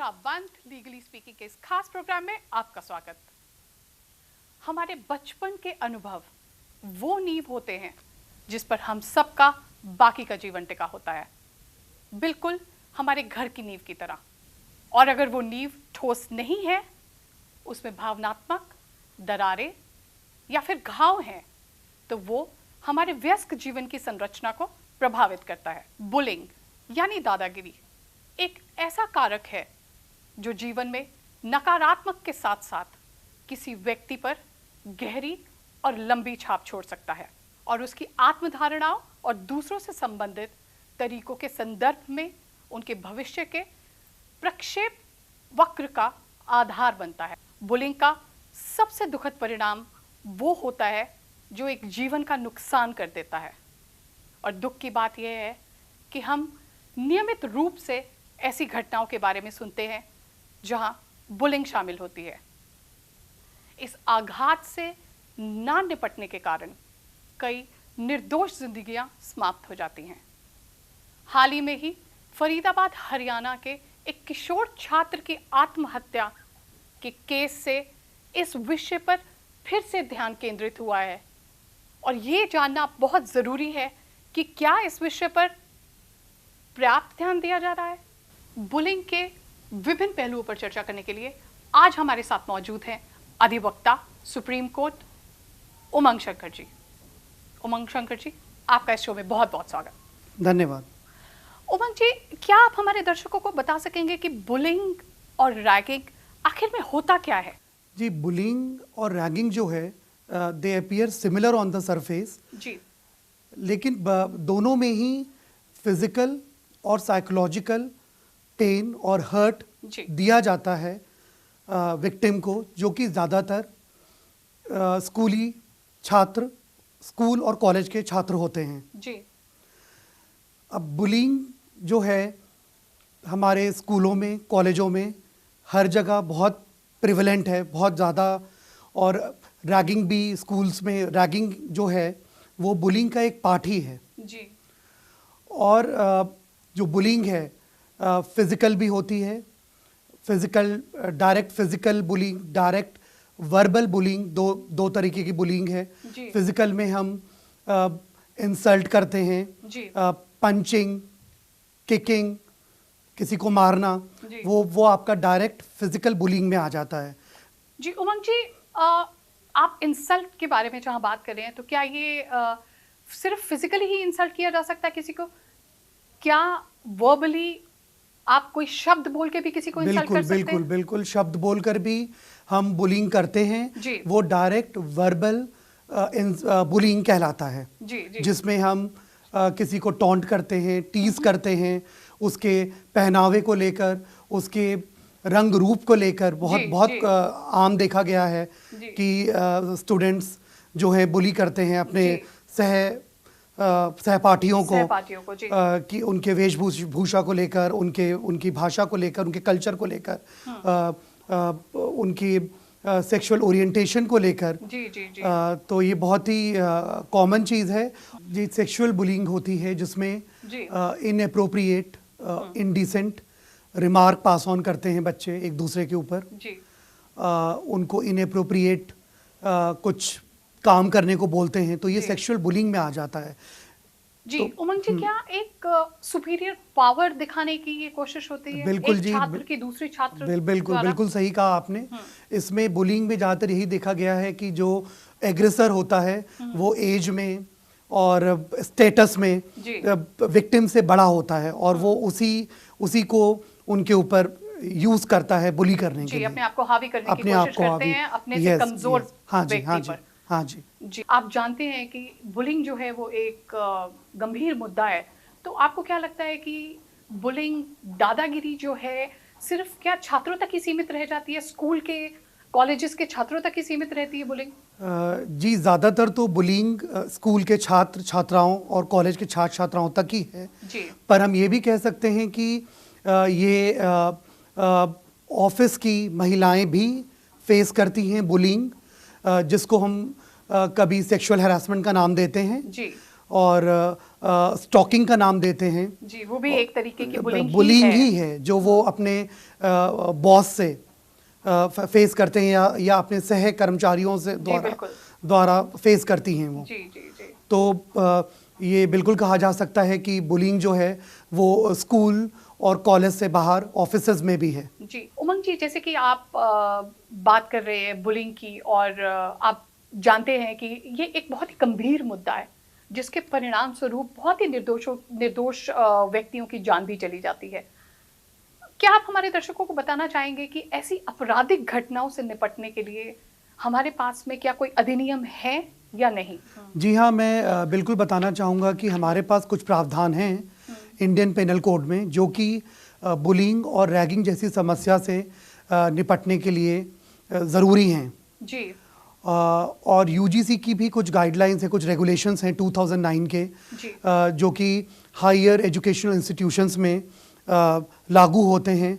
वर्षा बंत legally speaking के इस खास प्रोग्राम में आपका स्वागत। हमारे बचपन के अनुभव वो नींव होते हैं जिस पर हम सबका बाकी का जीवन टिका होता है, बिल्कुल हमारे घर की नींव की तरह। और अगर वो नींव ठोस नहीं है, उसमें भावनात्मक दरारें या फिर घाव हैं, तो वो हमारे वयस्क जीवन की संरचना को प्रभावित करता है। बुलिंग यानी दादागिरी एक ऐसा कारक है जो जीवन में नकारात्मक के साथ साथ किसी व्यक्ति पर गहरी और लंबी छाप छोड़ सकता है और उसकी आत्मधारणाओं और दूसरों से संबंधित तरीकों के संदर्भ में उनके भविष्य के प्रक्षेप वक्र का आधार बनता है। बुलिंग का सबसे दुखद परिणाम वो होता है जो एक जीवन का नुकसान कर देता है। और दुख की बात यह है कि हम नियमित रूप से ऐसी घटनाओं के बारे में सुनते हैं जहां बुलिंग शामिल होती है। इस आघात से ना निपटने के कारण कई निर्दोष जिंदगियां समाप्त हो जाती हैं। हाल ही में ही फरीदाबाद हरियाणा के एक किशोर छात्र की आत्महत्या के केस से इस विषय पर फिर से ध्यान केंद्रित हुआ है और ये जानना बहुत जरूरी है कि क्या इस विषय पर पर्याप्त ध्यान दिया जा रहा है। बुलिंग के विभिन्न पहलुओं पर चर्चा करने के लिए आज हमारे साथ मौजूद हैं अधिवक्ता सुप्रीम कोर्ट उमंग शंकर जी। उमंग शंकर जी, आपका इस शो में बहुत बहुत स्वागत। धन्यवाद। उमंग जी, क्या आप हमारे दर्शकों को बता सकेंगे कि बुलिंग और रैगिंग आखिर में होता क्या है? जी, बुलिंग और रैगिंग जो है they appear similar on the surface जी, लेकिन दोनों में ही फिजिकल और साइकोलॉजिकल पेन और हर्ट दिया जाता है विक्टिम को, जो कि ज़्यादातर स्कूली छात्र, स्कूल और कॉलेज के छात्र होते हैं। जी। अब बुलिंग जो है हमारे स्कूलों में, कॉलेजों में हर जगह बहुत प्रिवलेंट है, बहुत ज़्यादा। और रैगिंग भी स्कूल्स में, रैगिंग जो है वो बुलिंग का एक पार्ट ही है। जी। और जो बुलिंग है फिज़िकल भी होती है, physical, direct physical bullying, direct verbal bullying, दो तरीके की बुलिंग है। फिज़िकल में हम इंसल्ट करते हैं, पंचिंग, किकिंग, किसी को मारना, वो आपका डायरेक्ट फिज़िकल बुलिंग में आ जाता है। जी उमंग जी, आप इंसल्ट के बारे में जहाँ बात कर रहे हैं, तो क्या ये सिर्फ फिजिकली ही इंसल्ट किया जा सकता है किसी को? क्या वर्बली आप कोई शब्द बोल के भी किसी को इंसल्ट कर सकते हैं? बिल्कुल बिल्कुल, शब्द बोलकर भी हम बुलिंग करते हैं। वो डायरेक्ट वर्बल बुलिंग कहलाता है। जिसमें हम किसी को टॉन्ट करते हैं, टीज करते हैं, उसके पहनावे को लेकर, उसके रंग रूप को लेकर। बहुत आम देखा गया है कि स्टूडेंट्स जो है बुली करते हैं अपने सहपाठियों को कि उनके वेशभूषा को लेकर, उनकी भाषा को लेकर, उनके कल्चर को लेकर, उनकी सेक्सुअल ओरिएंटेशन को लेकर। तो ये बहुत ही कॉमन चीज़ है। ये सेक्सुअल बुलिंग होती है जिसमें inappropriate, indecent remark pass on करते हैं बच्चे एक दूसरे के ऊपर। उनको इनएप्रोप्रिएट कुछ काम करने को बोलते हैं, तो ये सेक्सुअल बुलिंग में आ जाता है। जी तो, उमंग जी, क्या एक सुपीरियर पावर दिखाने की ये कोशिश होती है? बिल्कुल एक जी, छात्र की दूसरी छात्र बिल्कुल सही कहा आपने। इसमें बुलिंग में ज़्यादातर यही देखा गया है कि जो एग्रेसर होता है वो एज में और स्टेटस में विक्टिम से बड़ा होता है और वो उसी को उनके ऊपर यूज करता है बुली करने के लिए, अपने आप को हावी करने की कोशिश करते हैं अपने से कमजोर व्यक्ति पर। हाँ जी जी, आप जानते हैं कि बुलिंग जो है वो एक गंभीर मुद्दा है, तो आपको क्या लगता है कि बुलिंग, दादागिरी जो है सिर्फ क्या छात्रों तक ही सीमित रह जाती है? स्कूल के, कॉलेजेस के छात्रों तक ही सीमित रहती है बुलिंग? जी, ज़्यादातर तो बुलिंग स्कूल के छात्र छात्राओं और कॉलेज के छात्र छात्राओं तक ही है जी। पर हम ये भी कह सकते हैं कि ये ऑफिस की महिलाएं भी फेस करती हैं बुलिंग, जिसको हम कभी सेक्सुअल हैरासमेंट का नाम देते हैं जी। और स्टॉकिंग का नाम देते हैं। जी, वो भी एक तरीके की बुलिंग ही है जो वो अपने बॉस से फेस करते हैं या अपने सह कर्मचारियों से द्वारा फेस करती हैं वो। जी जी जी। तो ये बिल्कुल कहा जा सकता है कि बुलिंग जो है वो स्कूल और कॉलेज से बाहर ऑफिसेज में भी है। जी उमंग जी, जैसे कि आप बात कर रहे हैं बुलिंग की, और आप जानते हैं कि ये एक बहुत ही गंभीर मुद्दा है जिसके परिणाम स्वरूप बहुत ही निर्दोष व्यक्तियों की जान भी चली जाती है। क्या आप हमारे दर्शकों को बताना चाहेंगे कि ऐसी आपराधिक घटनाओं से निपटने के लिए हमारे पास में क्या कोई अधिनियम है या नहीं? जी हाँ, मैं बिल्कुल बताना चाहूँगा कि हमारे पास कुछ प्रावधान हैं इंडियन पेनल कोड में जो कि बुलिंग और रैगिंग जैसी समस्या से निपटने के लिए ज़रूरी हैं। जी। और यूजीसी की भी कुछ गाइडलाइंस हैं, कुछ रेगुलेशंस हैं 2009 के जो कि हायर एजुकेशनल इंस्टीट्यूशंस में लागू होते हैं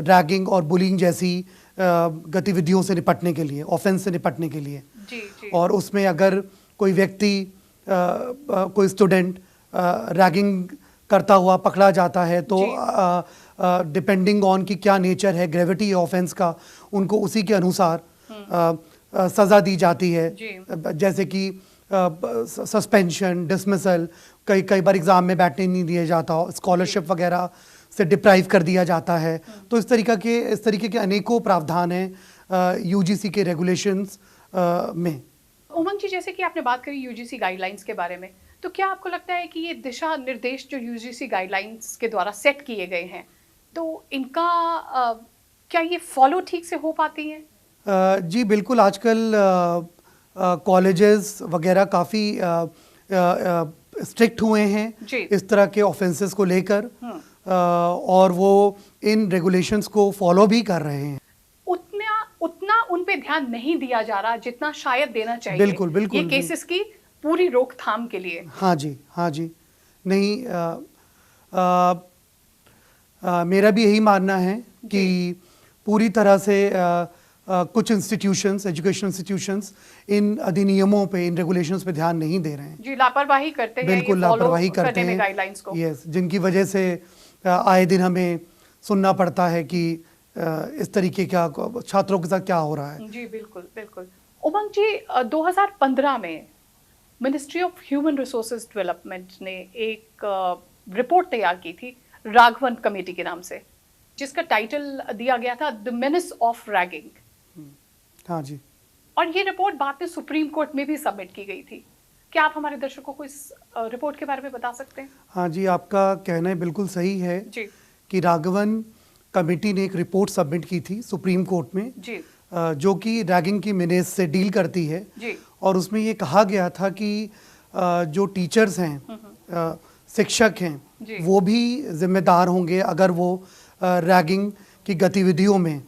रैगिंग और बुलिंग जैसी गतिविधियों से निपटने के लिए, ऑफेंस से निपटने के लिए। जी, जी। और उसमें अगर कोई व्यक्ति कोई स्टूडेंट रैगिंग करता हुआ पकड़ा जाता है तो डिपेंडिंग ऑन कि क्या नेचर है, ग्रेविटी ऑफेंस का, उनको उसी के अनुसार सज़ा दी जाती है। जैसे कि सस्पेंशन, डिसमिसल, कई बार एग्ज़ाम में बैठने नहीं दिया जाता, स्कॉलरशिप वगैरह से डिप्राइव कर दिया जाता है। तो इस तरीके के अनेकों प्रावधान हैं यूजीसी के रेगुलेशंस में। उमंग जी, जैसे कि आपने बात करी यूजीसी गाइडलाइंस के बारे में, तो क्या आपको लगता है कि ये दिशा निर्देश जो यूजीसी गाइडलाइंस के द्वारा सेट किए गए हैं, तो इनका क्या ये फॉलो ठीक से हो पाती हैं? जी बिल्कुल, आजकल कॉलेजेस वगैरह काफ़ी स्ट्रिक्ट हुए हैं इस तरह के ऑफेंसेस को लेकर, और वो इन रेगुलेशंस को फॉलो भी कर रहे हैं। उतना उन पे ध्यान नहीं दिया जा रहा जितना शायद देना चाहिए। बिल्कुल बिल्कुल, ये केसेस की पूरी रोकथाम के लिए। हाँ जी, हाँ जी। नहीं, मेरा भी यही मानना है कि पूरी तरह से कुछ इंस्टीट्यूशंस, एजुकेशन इंस्टीट्यूशंस इन अधिनियमों पे, इन रेगुलेशंस पे ध्यान नहीं दे रहे हैं। जी, लापरवाही करते हैं। बिल्कुल लापरवाही करते हैं गाइडलाइंस को। यस, जिनकी वजह से आए दिन हमें सुनना पड़ता है कि इस तरीके का छात्रों के साथ क्या हो रहा है। जी बिल्कुल बिल्कुल। उमंग जी, 2015 में ministry of human resources development ने एक रिपोर्ट तैयार की थी राघवन कमेटी के नाम से, जिसका टाइटल दिया गया था द मेनेस ऑफ रैगिंग। हाँ जी। और ये रिपोर्ट बाद में सुप्रीम कोर्ट में भी सबमिट की गई थी। क्या आप हमारे दर्शकों को इस रिपोर्ट के बारे में बता सकते हैं? हाँ जी, आपका कहना बिल्कुल सही है जी। कि राघवन कमेटी ने एक रिपोर्ट सबमिट की थी सुप्रीम कोर्ट में जी। जो कि रैगिंग की मेनेस से डील करती है। जी। और उसमें ये कहा गया था कि जो टीचर्स हैं, शिक्षक हैं, वो भी जिम्मेदार होंगे अगर वो रैगिंग की गतिविधियों में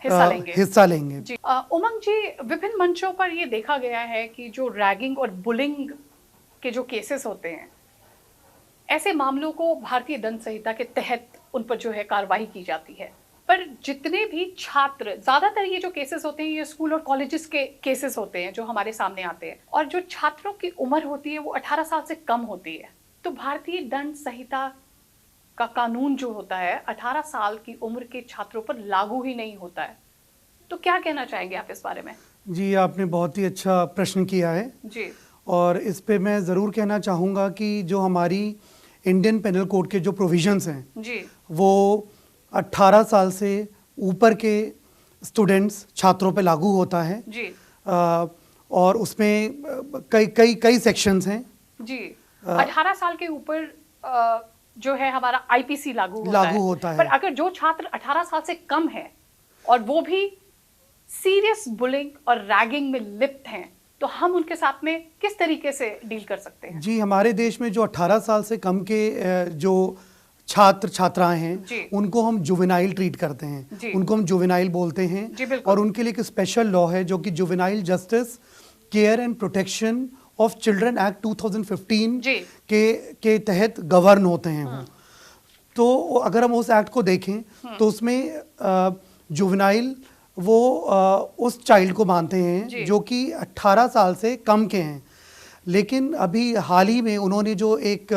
हिस्सा लेंगे। जी। उमंग जी, विभिन्न मंचों पर ये देखा गया है कि जो रैगिंग और बुलिंग के जो केसेस होते हैं, ऐसे मामलों को भारतीय दंड संहिता के तहत उन पर जो है कार्रवाई की जाती है। पर जितने भी छात्र, ज्यादातर ये जो केसेस होते हैं ये स्कूल और कॉलेजेस के केसेस होते हैं जो हमारे सामने आते हैं, और जो छात्रों की उम्र होती है वो 18 साल से कम होती है। तो भारतीय दंड संहिता का कानून जो होता है 18 साल की उम्र के छात्रों पर लागू ही नहीं होता है। तो क्या कहना चाहेंगे आप इस बारे में? जी, आपने बहुत ही अच्छा प्रश्न किया है। जी। और इस पे मैं ज़रूर कहना चाहूँगा कि जो हमारी इंडियन पेनल कोड के जो प्रोविजंस हैं जी, वो 18 साल से ऊपर के स्टूडेंट्स, छात्रों पे लागू होता है। जी। और उसमें कई सेक्शंस हैं। जी। 18 साल के ऊपर जो है हमारा आईपीसी लागू होता है। पर अगर जो छात्र 18 साल से कम है और वो भी सीरियस बुलिंग और रैगिंग में लिप्त हैं, तो हम उनके साथ में किस तरीके से डील कर सकते हैं? जी, हमारे देश में जो 18 साल से कम के जो छात्र छात्राएं हैं उनको हम जुवेनाइल ट्रीट करते हैं, उनको हम जुवेनाइल बोलते हैं। और उनके लिए एक स्पेशल लॉ है जो कि juvenile justice care and protection of children act 2015 के तहत गवर्न होते हैं वो। तो अगर हम उस एक्ट को देखें तो उसमें जुवेनाइल वो उस चाइल्ड को मानते हैं जो कि 18 साल से कम के हैं। लेकिन अभी हाल ही में उन्होंने जो एक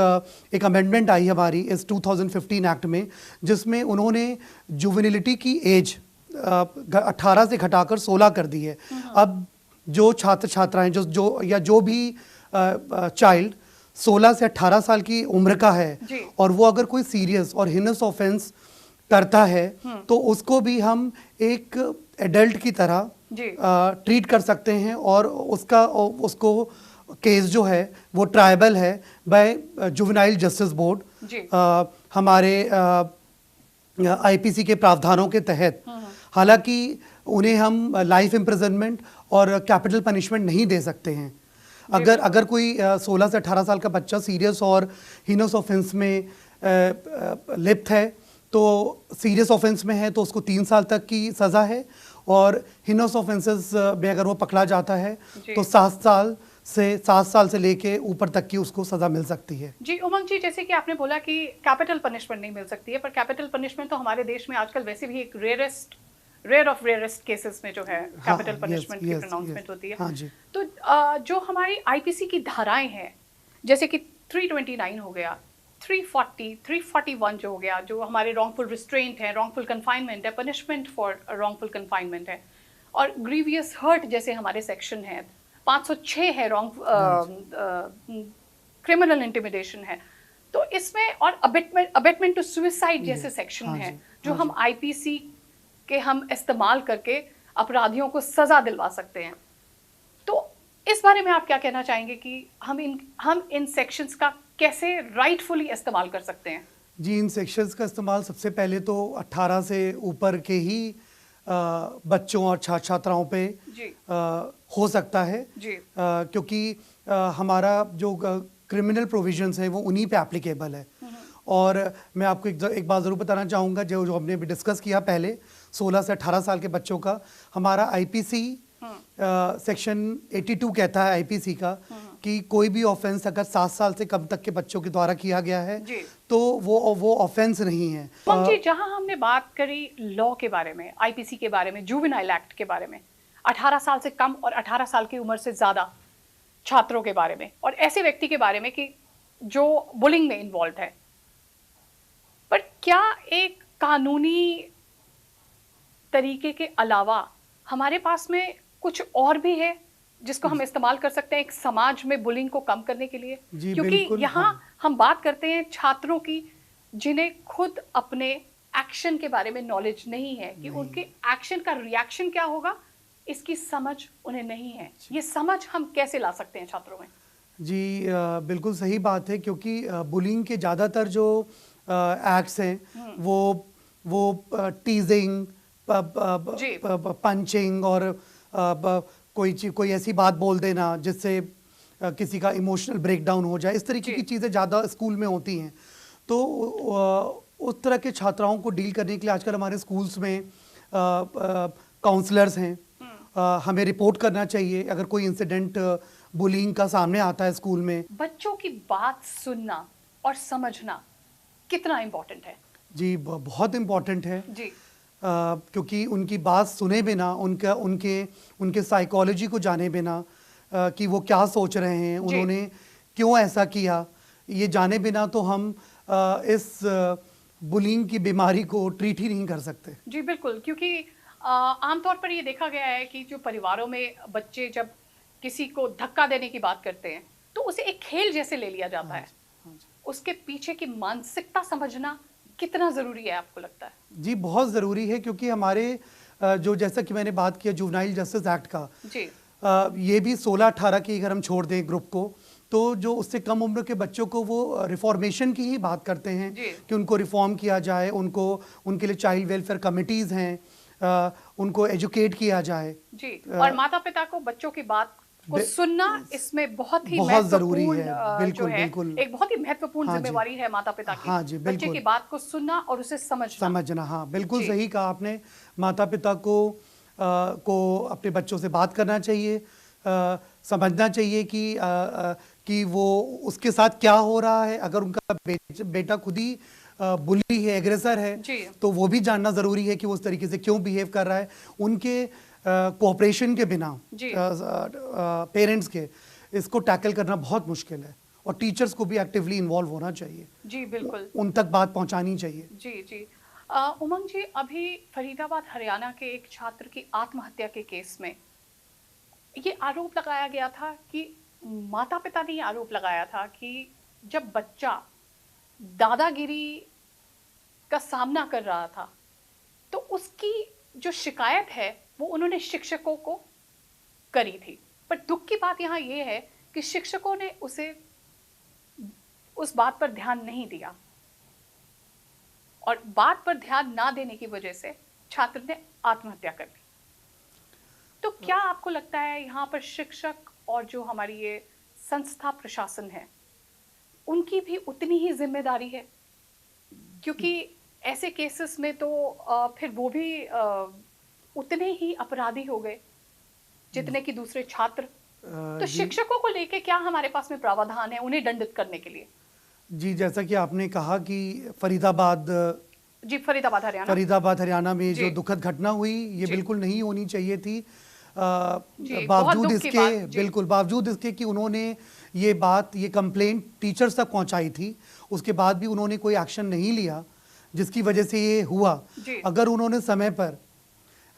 अमेंडमेंट आई हमारी इस 2015 एक्ट में, जिसमें उन्होंने जुवेनिलिटी की एज 18 से घटाकर 16 कर दी है। अब जो छात्र छात्राएं जो भी चाइल्ड 16 से 18 साल की उम्र का है और वो अगर कोई सीरियस और हिनस ऑफेंस करता है तो उसको भी हम एक एडल्ट की तरह ट्रीट कर सकते हैं, और उसको केस जो है वो ट्रायबल है बाय जुवेनाइल जस्टिस बोर्ड हमारे आईपीसी के प्रावधानों के तहत। हालांकि उन्हें हम लाइफ इम्प्रिजनमेंट और कैपिटल पनिशमेंट नहीं दे सकते हैं। अगर कोई 16 से 18 साल का बच्चा सीरियस और हीनस ऑफेंस में लिप्त है, तो सीरियस ऑफेंस में है तो उसको 3 साल तक की सज़ा है, और हीनस ऑफेंसेस में अगर वो पकड़ा जाता है तो 7 साल से लेके ऊपर तक की उसको सज़ा मिल सकती है। जी उमंग जी, जैसे कि आपने बोला कि कैपिटल पनिशमेंट नहीं मिल सकती है, पर कैपिटल पनिशमेंट तो हमारे देश में आजकल वैसे भी एक रेयर ऑफ रेयरेस्ट केसेस में जो है कैपिटल पनिशमेंट की प्रोनाउंसमेंट होती है। हाँ जी। तो जो हमारी आईपीसी की धाराएं हैं, जैसे कि 329 हो गया, 340, 341 जो हो गया, जो हमारे रॉन्गफुल रिस्ट्रेंट है, रॉन्गफुल कन्फाइनमेंट है, पनिशमेंट फॉर रॉन्गफुल कन्फाइनमेंट है, और ग्रीवियस हर्ट जैसे हमारे सेक्शन है, 506 है क्रिमिनल इंटिमिडेशन है। तो इसमें और अबेटमेंट टू सुसाइड जैसे सेक्शन है जो हम आईपीसी के हम इस्तेमाल करके अपराधियों को सजा दिलवा सकते हैं। तो इस बारे में आप क्या कहना चाहेंगे कि हम इन सेक्शंस का कैसे राइटफुली इस्तेमाल कर सकते हैं? जी, इन सेक्शंस का इस्तेमाल सबसे पहले तो 18 से ऊपर के ही बच्चों और छात्र छात्राओं पे हो सकता है जी। क्योंकि हमारा जो क्रिमिनल प्रोविजंस है वो उन्हीं पे एप्लीकेबल है। और मैं आपको एक बात ज़रूर बताना चाहूँगा, जो हमने भी डिस्कस किया पहले, 16 से 18 साल के बच्चों का हमारा आईपीसी सेक्शन 82 कहता है आईपीसी का कि कोई भी ऑफेंस अगर 7 साल से कम तक के बच्चों के द्वारा किया गया है तो वो ऑफेंस नहीं है। जी, जहां हमने बात करी लॉ के बारे में, आईपीसी के बारे में, जुवेनाइल एक्ट के बारे में, 18 साल से कम और 18 साल की उम्र से ज्यादा छात्रों के बारे में, और ऐसे व्यक्ति के बारे में कि जो बुलिंग में इन्वॉल्व है, पर क्या एक कानूनी तरीके के अलावा हमारे पास में कुछ और भी है जिसको हम इस्तेमाल कर सकते हैं एक समाज में बुलिंग को कम करने के लिए? क्योंकि यहाँ हम बात करते हैं छात्रों की जिन्हें खुद अपने एक्शन के बारे में नॉलेज नहीं है कि उनके एक्शन का रिएक्शन क्या होगा, इसकी समझ उन्हें नहीं है। ये समझ हम कैसे ला सकते हैं छात्रों में? जी बिल्कुल सही बात है, क्योंकि बुलिंग के ज़्यादातर जो एक्ट्स हैं वो टीजिंग, पंचिंग और कोई ऐसी बात बोल देना जिससे किसी का इमोशनल ब्रेकडाउन हो जाए, इस तरीके की चीज़ें ज़्यादा स्कूल में होती हैं। तो उस तरह के छात्राओं को डील करने के लिए आजकल हमारे स्कूल्स में काउंसलर्स हैं। हमें रिपोर्ट करना चाहिए अगर कोई इंसिडेंट बुलिंग का सामने आता है स्कूल में। बच्चों की बात सुनना और समझना कितना इम्पोर्टेंट है? जी बहुत इम्पोर्टेंट है जी। क्योंकि उनकी बात सुने बिना, उनके साइकोलॉजी को जाने बिना कि वो क्या सोच रहे हैं, उन्होंने क्यों ऐसा किया, ये जाने बिना तो हम इस बुलिंग की बीमारी को ट्रीट ही नहीं कर सकते। जी बिल्कुल, क्योंकि आमतौर पर ये देखा गया है कि जो परिवारों में बच्चे जब किसी को धक्का देने की बात करते हैं तो उसे एक खेल जैसे ले लिया जाता है। उसके पीछे की मानसिकता समझना कितना जरूरी है आपको लगता है? जी बहुत ज़रूरी है, क्योंकि हमारे जो जैसा कि मैंने बात किया जुवेनाइल जस्टिस एक्ट का जी, ये भी 16-18 की अगर हम छोड़ दें ग्रुप को, तो जो उससे कम उम्र के बच्चों को वो रिफॉर्मेशन की ही बात करते हैं कि उनको रिफॉर्म किया जाए, उनके लिए चाइल्ड वेलफेयर कमिटीज़ हैं, उनको एजुकेट किया जाए जी। और माता पिता को बच्चों की बात को सुनना इसमें बहुत जरूरी है। बिल्कुल बिल्कुल, एक बहुत ही महत्वपूर्ण जिम्मेवारी है माता पिता की। हाँ जी, बच्चे की बात को सुनना और उसे समझना। हाँ बिल्कुल सही कहा आपने। माता पिता को अपने बच्चों से बात करना चाहिए, समझना चाहिए कि वो उसके साथ क्या हो रहा है। अगर उनका बेटा खुद ही बुली है, एग्रेसर है, तो वो भी जानना जरूरी है कि वो उस तरीके से क्यों बिहेव कर रहा है। उनके कोऑपरेशन के बिना पेरेंट्स के इसको टैकल करना बहुत मुश्किल है और टीचर्स को भी एक्टिवली इन्वॉल्व होना चाहिए। जी बिल्कुल, उन तक बात पहुंचानी चाहिए। जी जी। उमंग जी, अभी फरीदाबाद हरियाणा के एक छात्र की आत्महत्या के केस में ये आरोप लगाया गया था कि माता पिता ने आरोप लगाया था कि जब बच्चा दादागिरी का सामना कर रहा था तो उसकी जो शिकायत है वो उन्होंने शिक्षकों को करी थी, पर दुख की बात यहाँ ये है कि शिक्षकों ने उसे उस बात पर ध्यान नहीं दिया और बात पर ध्यान ना देने की वजह से छात्र ने आत्महत्या कर ली। तो क्या आपको लगता है यहाँ पर शिक्षक और जो हमारी ये संस्था प्रशासन है उनकी भी उतनी ही जिम्मेदारी है? क्योंकि ऐसे केसेस में तो फिर वो भी उतने ही अपराधी हो गए जितने कि दूसरे छात्र। तो शिक्षकों को लेके क्या हमारे पास में प्रावधान है उन्हें दंडित करने के लिए? जी, जैसा कि आपने कहा कि फरीदाबाद हरियाणा में जो दुखद घटना हुई ये बिल्कुल नहीं होनी चाहिए थी। बावजूद इसके कि उन्होंने ये कंप्लेंट टीचर्स तक पहुंचाई थी, उसके बाद भी उन्होंने कोई एक्शन नहीं लिया जिसकी वजह से ये हुआ। अगर उन्होंने समय पर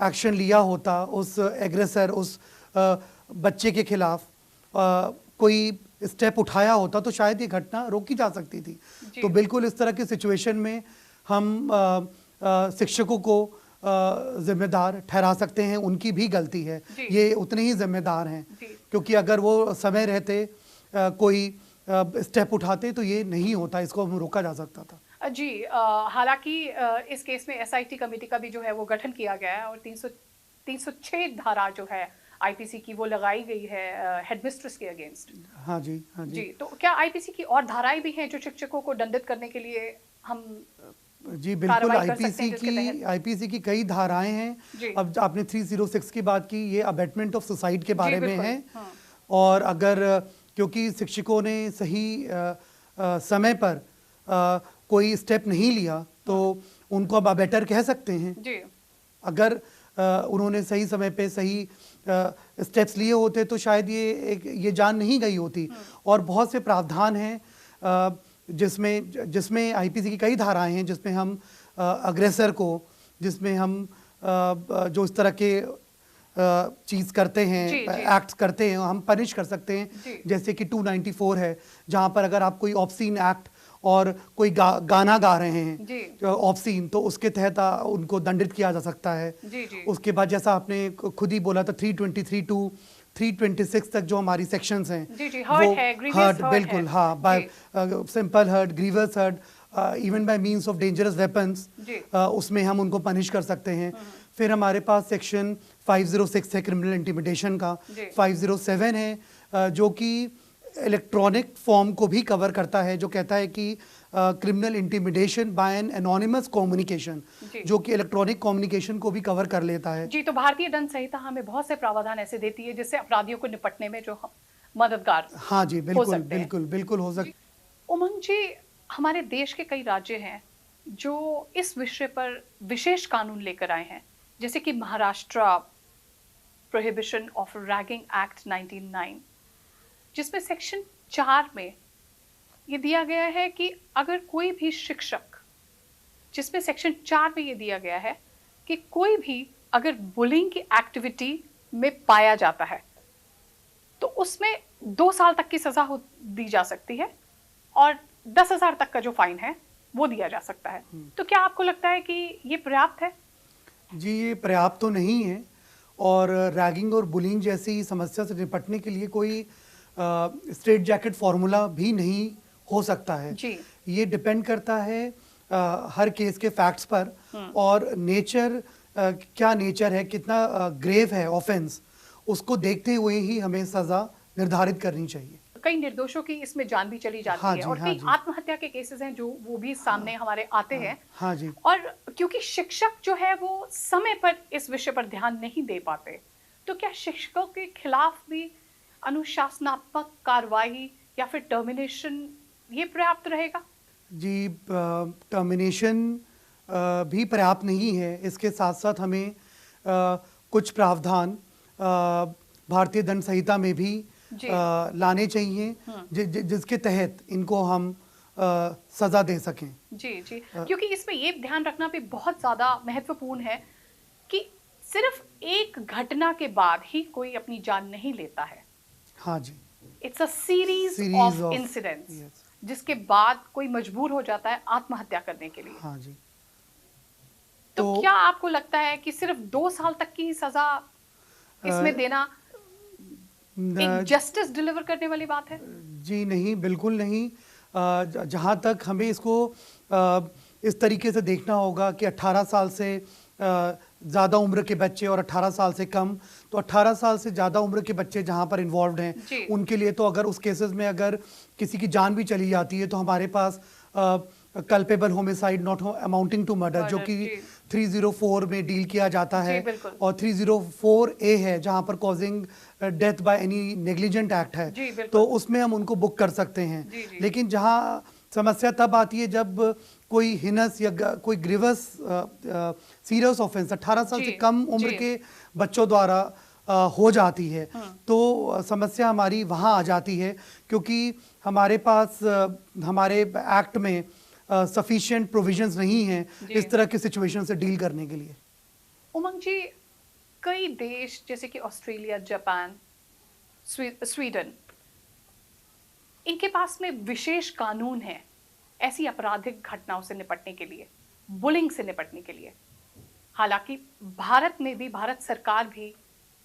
एक्शन लिया होता उस एग्रेसर, उस बच्चे के खिलाफ कोई स्टेप उठाया होता तो शायद ये घटना रोकी जा सकती थी। तो बिल्कुल इस तरह की सिचुएशन में हम शिक्षकों को जिम्मेदार ठहरा सकते हैं, उनकी भी गलती है, ये उतने ही जिम्मेदार हैं, क्योंकि अगर वो समय रहते कोई स्टेप उठाते तो ये नहीं होता, इसको हम रोका जा सकता था। जी, हालांकि इस केस में एसआईटी कमेटी का भी जो है वो गठन किया गया है और 306 धारा जो है आईपीसी की वो लगाई गई है हेडमिस्ट्रेस के अगेंस्ट। हाँ जी, हाँ जी। तो क्या आईपीसी की और धाराएं भी हैं जो शिक्षकों को दंडित करने के लिए हम जी बिल्कुल, आईपीसी की कई धाराएं हैं। अब आपने 306 की बात की, ये अबेटमेंट ऑफ सुसाइड के बारे में है। हाँ। और अगर क्योंकि शिक्षकों ने सही समय पर कोई स्टेप नहीं लिया तो उनको अब अबेटर कह सकते हैं जी। अगर उन्होंने सही समय पे सही स्टेप्स लिए होते तो शायद ये जान नहीं गई होती। और बहुत से प्रावधान हैं जिसमें आईपीसी की कई धाराएं हैं जिसमें हम अग्रेसर को, जिसमें हम जो इस तरह के चीज़ करते हैं, एक्ट्स करते हैं, हम पनिश कर सकते हैं। जैसे कि 294 है, जहाँ पर अगर आप कोई ऑब्सीन एक्ट और कोई गाना गा रहे हैं ऑब्सीन, तो उसके तहत उनको दंडित किया जा सकता है। उसके बाद जैसा आपने खुद ही बोला था 323 टू 326 तक जो हमारी सेक्शंस हैं, वो हर्ट, बिल्कुल हाँ, by simple hurt, grievous hurt, even by means of dangerous weapons, उसमें हम उनको पनिश कर सकते हैं। फिर हमारे पास सेक्शन 506 है क्रिमिनल इंटिमिडेशन का, 507 है जो कि इलेक्ट्रॉनिक फॉर्म को भी कवर करता है, जो कहता है कि criminal intimidation by an anonymous communication, जो कि इलेक्ट्रॉनिक कम्युनिकेशन को भी कवर कर लेता है। जी, तो भारतीय दंड संहिता हमें बहुत से प्रावधान ऐसे देती है जिससे अपराधियों को निपटने में जो मददगार। हाँ जी, बिल्कुल बिल्कुल बिल्कुल हो सकता। उमंग जी, हमारे देश के कई राज्य हैं जो इस विषय पर विशेष कानून लेकर आए हैं, जैसे कि Maharashtra prohibition of ragging act 1909, जिसमें सेक्शन 4 में ये दिया गया है कि अगर कोई भी शिक्षक, जिसमें सेक्शन 4 में ये दिया गया है कि कोई भी अगर बुलिंग की एक्टिविटी में पाया जाता है तो उसमें 2 साल तक की सजा दी जा सकती है और 10,000 तक का जो फाइन है वो दिया जा सकता है। तो क्या आपको लगता है कि ये पर्याप्त है? जी, ये पर्याप्त तो नहीं है, और रैगिंग और बुलिंग जैसी समस्या से निपटने के लिए कोई स्ट्रेट जैकेट फॉर्मूला भी नहीं हो सकता है जी। ये डिपेंड करता है हर केस के फैक्ट्स पर और नेचर, क्या नेचर है, कितना ग्रेव है ऑफेंस, उसको देखते हुए ही हमें सजा निर्धारित करनी चाहिए। कई निर्दोषों की इसमें जान भी चली जाती है और कई आत्महत्या के केसेस हैं जो वो भी सामने हमारे आते हैं। हाँ जी। और क्योंकि शिक्षक जो है वो समय पर इस विषय पर ध्यान नहीं दे पाते, तो क्या शिक्षकों के खिलाफ भी अनुशासनात्मक कार्रवाई या फिर टर्मिनेशन ये पर्याप्त रहेगा? जी, टर्मिनेशन भी पर्याप्त नहीं है। इसके साथ साथ हमें कुछ प्रावधान भारतीय दंड संहिता में भी जी। लाने चाहिए जिसके तहत इनको हम सजा दे सकें। जी जी, क्योंकि इसमें ये ध्यान रखना भी बहुत ज्यादा महत्वपूर्ण है कि सिर्फ एक घटना के बाद ही कोई अपनी जान नहीं लेता है। हाँ जी, it's a series series of of incidents yes. जिसके बाद कोई मजबूर हो जाता है आत्महत्या करने के लिए। हाँ जी। तो तो क्या आपको लगता है कि सिर्फ 2 साल तक की सजा इसमें देना एक न- जस्टिस डिलीवर करने वाली बात है? जी नहीं, बिल्कुल नहीं। जहाँ तक हमें इसको इस तरीके से देखना होगा कि 18 साल से ज़्यादा उम्र के बच्चे और 18 साल से कम, तो 18 साल से ज़्यादा उम्र के बच्चे जहाँ पर इन्वॉल्व हैं जी। उनके लिए तो अगर उस केसेस में अगर किसी की जान भी चली जाती है तो हमारे पास culpable homicide not amounting to murder जो कि जी। 304 में डील किया जाता जी, है, बिल्कुल। और 304A है जहाँ पर causing death by any negligent act है, जी, बिल्कुल। तो उसमें हम उनको बुक कर सकते हैं। जी, जी। लेकिन जहाँ समस्या तब आती है जब कोई हिनस या कोई ग्रीवस सीरियस ऑफेंस 18 साल जी, से कम उम्र जी। के बच्चों द्वारा हो जाती है, तो समस्या हमारी वहाँ आ जाती है, क्योंकि हमारे पास हमारे एक्ट में सफिशिएंट प्रोविजंस नहीं हैं जी। इस तरह की सिचुएशन से डील करने के लिए। उमंग जी, कई देश जैसे कि ऑस्ट्रेलिया, जापान, स्वीडन, इनके पास में विशेष कानून है ऐसी आपराधिक घटनाओं से निपटने के लिए, बुलिंग से निपटने के लिए। हालांकि भारत में भी, भारत सरकार भी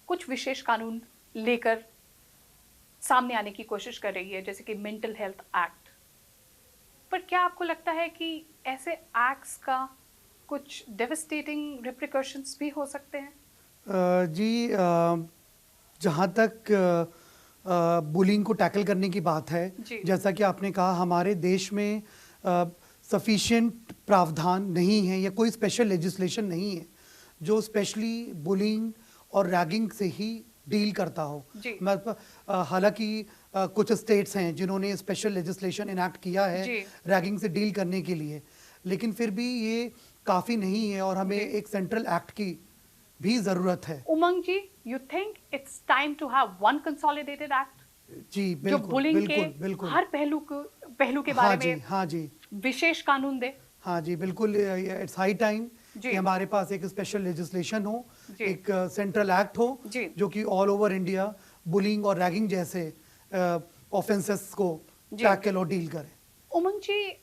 कुछ विशेष कानून लेकर सामने आने की कोशिश कर रही है, जैसे कि मेंटल हेल्थ एक्ट। पर क्या आपको लगता है कि ऐसे एक्ट्स का कुछ डेविस्टेटिंग रिप्रिकॉशंस भी हो सकते हैं? जी, जहाँ तक बुलिंग को टैकल करने की बात है, जी। जैसा कि आपने कहा, हमारे देश में सफिशिएंट प्रावधान नहीं है या कोई स्पेशल लेजिस्लेशन नहीं है जो स्पेशली बुलिंग और रैगिंग से ही डील करता हो। जी। हालांकि कुछ स्टेट्स हैं जिन्होंने स्पेशल लेजिस्लेशन इनैक्ट किया है जी। रैगिंग से डील करने के लिए, लेकिन फिर भी ये काफ़ी नहीं है और हमें एक सेंट्रल एक्ट की भी ज़रूरत है। Umang ji, you think it's time to have one consolidated act जी जो बिल्कुल, बुलिंग के बिल्कुल, बिल्कुल। हर पहलू के हाँ बारे जी, में हाँ जी, विशेष कानून दे? हाँ जी, बिल्कुल। इट्स हाई टाइम जी। कि हमारे पास एक स्पेशल लेजिस्लेशन हो, जी। एक सेंट्रल एक्ट हो जी। जो कि ऑल ओवर इंडिया बुलिंग और रैगिंग जैसे ऑफेंसेस को जी। टैकल और डील करे। उमंग जी,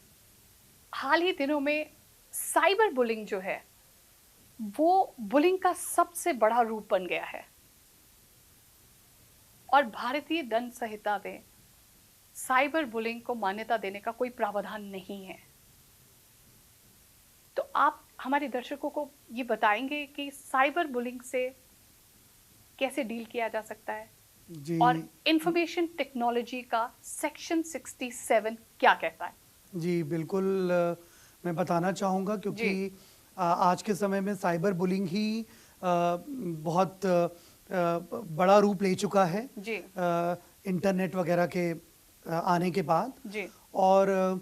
हाल ही दिनों में साइबर बुलिंग जो है वो बुलिंग का सबसे बड़ा रूप बन गया है, और भारतीय दंड संहिता में साइबर बुलिंग को मान्यता देने का कोई प्रावधान नहीं है। तो आप हमारे दर्शकों को ये बताएंगे कि साइबर बुलिंग से कैसे डील किया जा सकता है, जी, और इंफॉर्मेशन टेक्नोलॉजी का सेक्शन 67 क्या कहता है? जी बिल्कुल। मैं बताना चाहूँगा क्योंकि आज के समय में साइबर बुलिंग ही बहुत बड़ा रूप ले चुका है जी। इंटरनेट वगैरह के आने के बाद, जी। और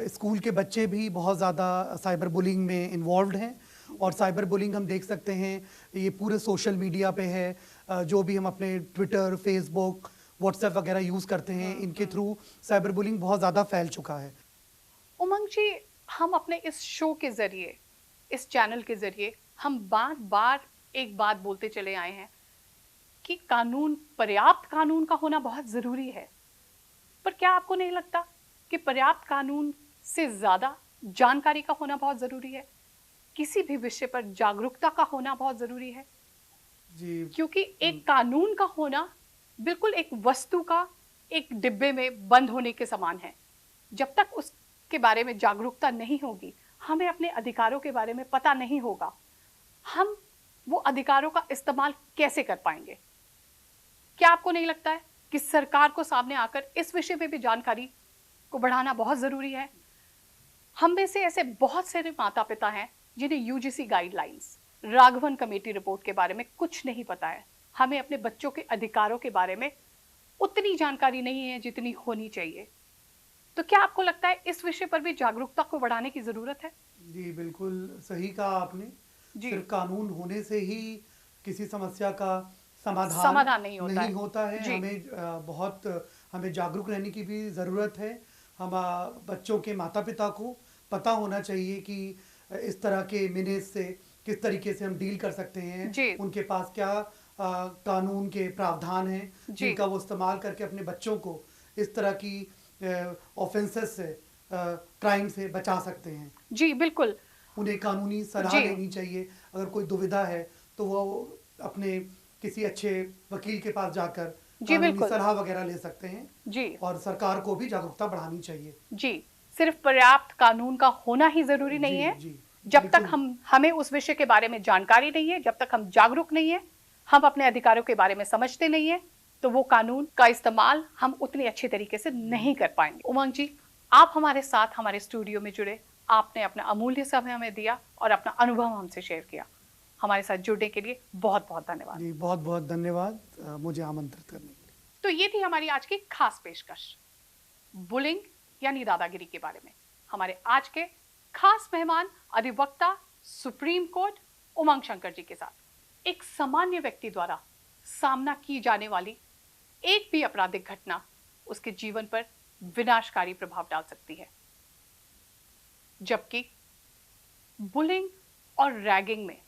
स्कूल के बच्चे भी बहुत ज़्यादा साइबर बुलिंग में इन्वॉल्व हैं, और साइबर बुलिंग हम देख सकते हैं ये पूरे सोशल मीडिया पे है। जो भी हम अपने ट्विटर, फेसबुक, व्हाट्सएप वगैरह यूज़ करते हैं, इनके थ्रू साइबर बुलिंग बहुत ज़्यादा फैल चुका है। उमंग जी, हम अपने इस शो के जरिए, इस चैनल के जरिए हम बार बार एक बात बोलते चले आए हैं कि कानून, पर्याप्त कानून का होना बहुत ज़रूरी है। पर क्या आपको नहीं लगता कि पर्याप्त कानून से ज़्यादा जानकारी का होना बहुत ज़रूरी है? किसी भी विषय पर जागरूकता का होना बहुत ज़रूरी है, जी क्योंकि एक कानून का होना बिल्कुल एक वस्तु का एक डिब्बे में बंद होने के समान है। जब तक उसके बारे में जागरूकता नहीं होगी, हमें अपने अधिकारों के बारे में पता नहीं होगा, हम वो अधिकारों का इस्तेमाल कैसे कर पाएंगे? क्या आपको नहीं लगता है कि सरकार को सामने आकर इस विषय में भी जानकारी को बढ़ाना बहुत ज़रूरी है? हम में से ऐसे बहुत सारे माता पिता हैं जिन्हें UGC guidelines, Raghavan committee report के बारे में कुछ नहीं पता है। हमें अपने बच्चों के अधिकारों के बारे में उतनी जानकारी नहीं है जितनी होनी चाहिए। तो क्या आपको लगता है इस विषय पर भी जागरूकता को बढ़ाने की ज़रूरत है? जी बिल्कुल सही कहा आपने। जी। सिर्फ कानून होने से ही किसी समस्या का समाधान नहीं होता है। जी। हमें जागरूक रहने की भी ज़रूरत है। हम बच्चों के माता पिता को पता होना चाहिए कि इस तरह के मिनेज से किस तरीके से हम डील कर सकते हैं। जी। उनके पास क्या कानून के प्रावधान हैं जिनका वो इस्तेमाल करके अपने बच्चों को इस तरह की ऑफेंसेस से, क्राइम से बचा सकते हैं। जी बिल्कुल। उन्हें कानूनी सलाह लेनी चाहिए। अगर कोई दुविधा है तो वो अपने किसी अच्छे वकील के पास जाकर कानूनी सलाह वगैरह ले सकते हैं। जी। और सरकार को भी जागरूकता बढ़ानी चाहिए। जी, सिर्फ पर्याप्त कानून का होना ही जरूरी नहीं है। जब तक हमें उस विषय के बारे में जानकारी नहीं है, जब तक हम जागरूक नहीं है, हम अपने अधिकारों के बारे में समझते नहीं है, तो वो कानून का इस्तेमाल हम उतनी अच्छी तरीके से नहीं कर पाएंगे। उमंग जी, आप हमारे साथ हमारे स्टूडियो में जुड़े, आपने अपना अमूल्य समय हमें दिया और अपना अनुभव हमसे शेयर किया। हमारे साथ जुड़ने के लिए बहुत बहुत धन्यवाद। जी बहुत बहुत धन्यवाद मुझे आमंत्रित करने के लिए। तो ये थी हमारी आज की खास पेशकश, बुलिंग यानी दादागिरी के बारे में। हमारे आज के खास मेहमान अधिवक्ता सुप्रीम कोर्ट उमंग शंकर जी के साथ एक सामान्य व्यक्ति द्वारा सामना की जाने वाली एक भी आपराधिक घटना उसके जीवन पर विनाशकारी प्रभाव डाल सकती है, जबकि बुलिंग और रैगिंग में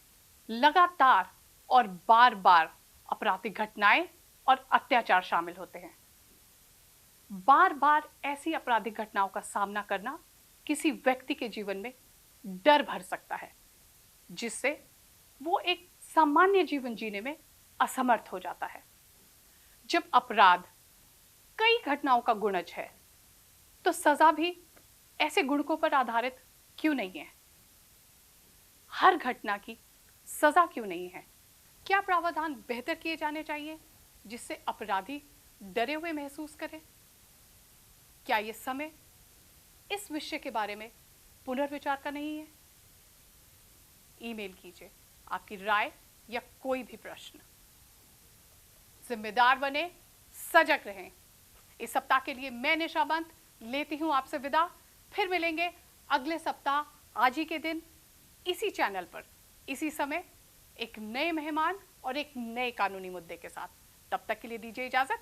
लगातार और बार बार आपराधिक घटनाएं और अत्याचार शामिल होते हैं। बार बार ऐसी आपराधिक घटनाओं का सामना करना किसी व्यक्ति के जीवन में डर भर सकता है, जिससे वो एक सामान्य जीवन जीने में असमर्थ हो जाता है। जब अपराध कई घटनाओं का गुणज है, तो सजा भी ऐसे गुणकों पर आधारित क्यों नहीं है? हर घटना की सजा क्यों नहीं है? क्या प्रावधान बेहतर किए जाने चाहिए जिससे अपराधी डरे हुए महसूस करे? क्या यह समय इस विषय के बारे में पुनर्विचार का नहीं है? ईमेल कीजिए आपकी राय या कोई भी प्रश्न। जिम्मेदार बने, सजग रहें। इस सप्ताह के लिए मैं निशा बंत लेती हूं आपसे विदा। फिर मिलेंगे अगले सप्ताह आज ही के दिन इसी चैनल पर, इसी समय, एक नए मेहमान और एक नए कानूनी मुद्दे के साथ। तब तक के लिए दीजिए इजाजत।